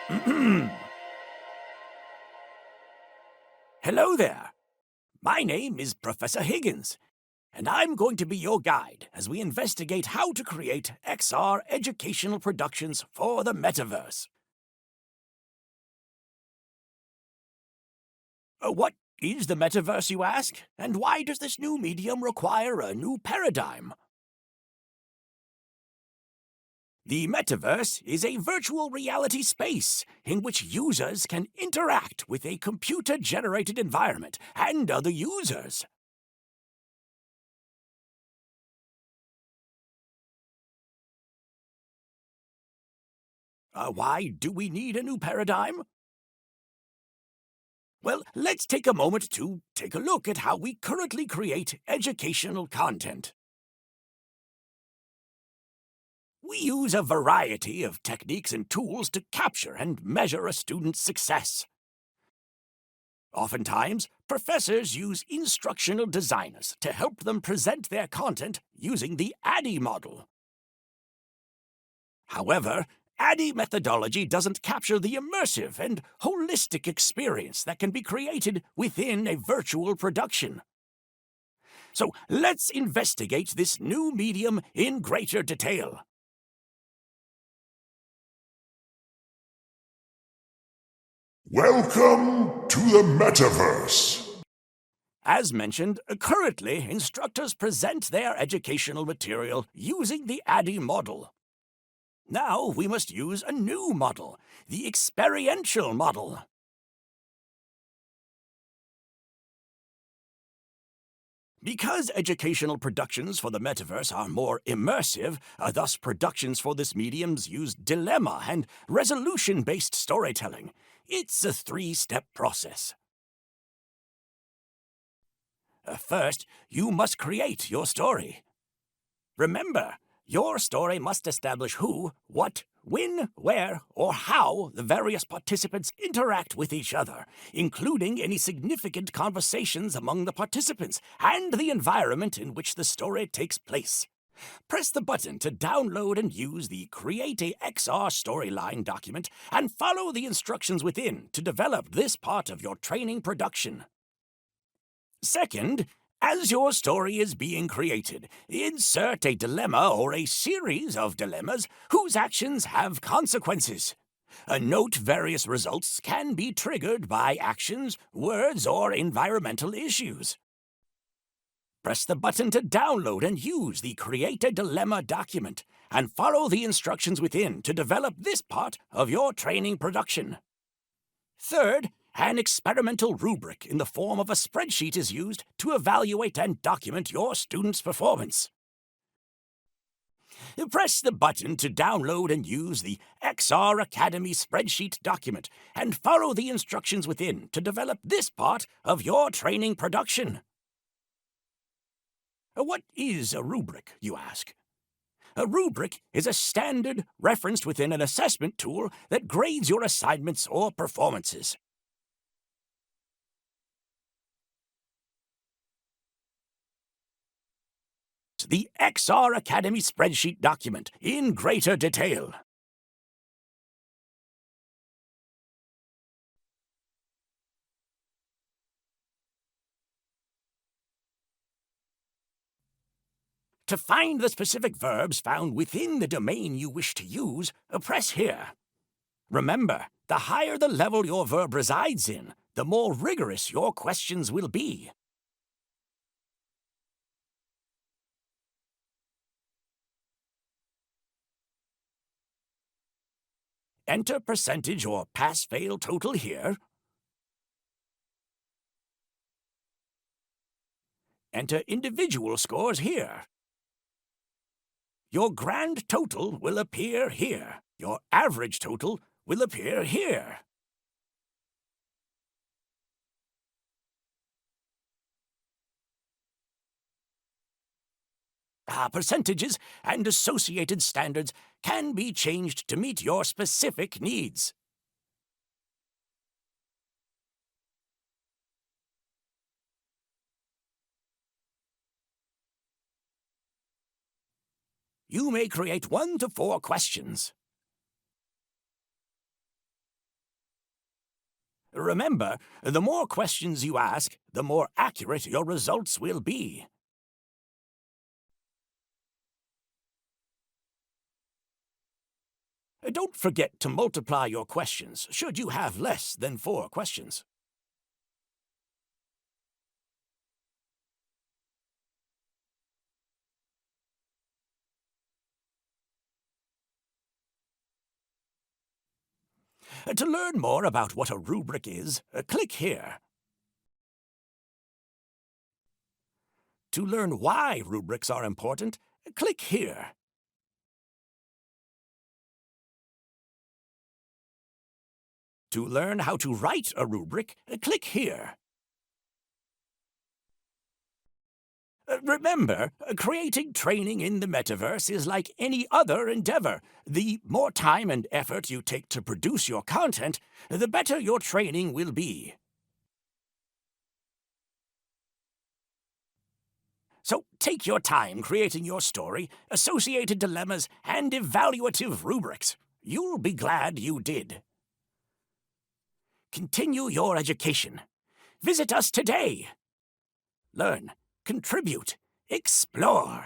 Hello there. My name is Professor Higgins, and I'm going to be your guide as we investigate how to create XR educational productions for the metaverse. What is the metaverse, you ask? And why does this new medium require a new paradigm? The metaverse is a virtual reality space in which users can interact with a computer-generated environment and other users. Why do we need a new paradigm? Well, let's take a moment to take a look at how we currently create educational content. We use a variety of techniques and tools to capture and measure a student's success. Oftentimes, professors use instructional designers to help them present their content using the ADDIE model. However, ADDIE methodology doesn't capture the immersive and holistic experience that can be created within a virtual production. So let's investigate this new medium in greater detail. Welcome to the metaverse. As mentioned, currently instructors present their educational material using the ADDIE model. Now we must use a new model, the Experiential Model. Because educational productions for the metaverse are more immersive, thus productions for this mediums use dilemma and resolution-based storytelling. It's a three-step process. First, you must create your story. Remember, your story must establish who, what, when, where, or how the various participants interact with each other, including any significant conversations among the participants and the environment in which the story takes place. Press the button to download and use the Create a XR Storyline document and follow the instructions within to develop this part of your training production. Second, as your story is being created, insert a dilemma or a series of dilemmas whose actions have consequences. Note various results can be triggered by actions, words, or environmental issues. Press the button to download and use the Create a Dilemma document, and follow the instructions within to develop this part of your training production. Third, an experimental rubric in the form of a spreadsheet is used to evaluate and document your students' performance. Press the button to download and use the XR Academy spreadsheet document, and follow the instructions within to develop this part of your training production. What is a rubric, you ask? A rubric is a standard referenced within an assessment tool that grades your assignments or performances. The XR Academy spreadsheet document in greater detail. To find the specific verbs found within the domain you wish to use, press here. Remember, the higher the level your verb resides in, the more rigorous your questions will be. Enter percentage or pass-fail total here. Enter individual scores here. Your grand total will appear here. Your average total will appear here. Percentages and associated standards can be changed to meet your specific needs. You may create 1 to 4 questions. Remember, the more questions you ask, the more accurate your results will be. Don't forget to multiply your questions should you have less than 4 questions. To learn more about what a rubric is, click here. To learn why rubrics are important, click here. To learn how to write a rubric, click here. Remember, creating training in the metaverse is like any other endeavor. The more time and effort you take to produce your content, the better your training will be. So take your time creating your story, associated dilemmas, and evaluative rubrics. You'll be glad you did. Continue your education. Visit us today. Learn, contribute, explore.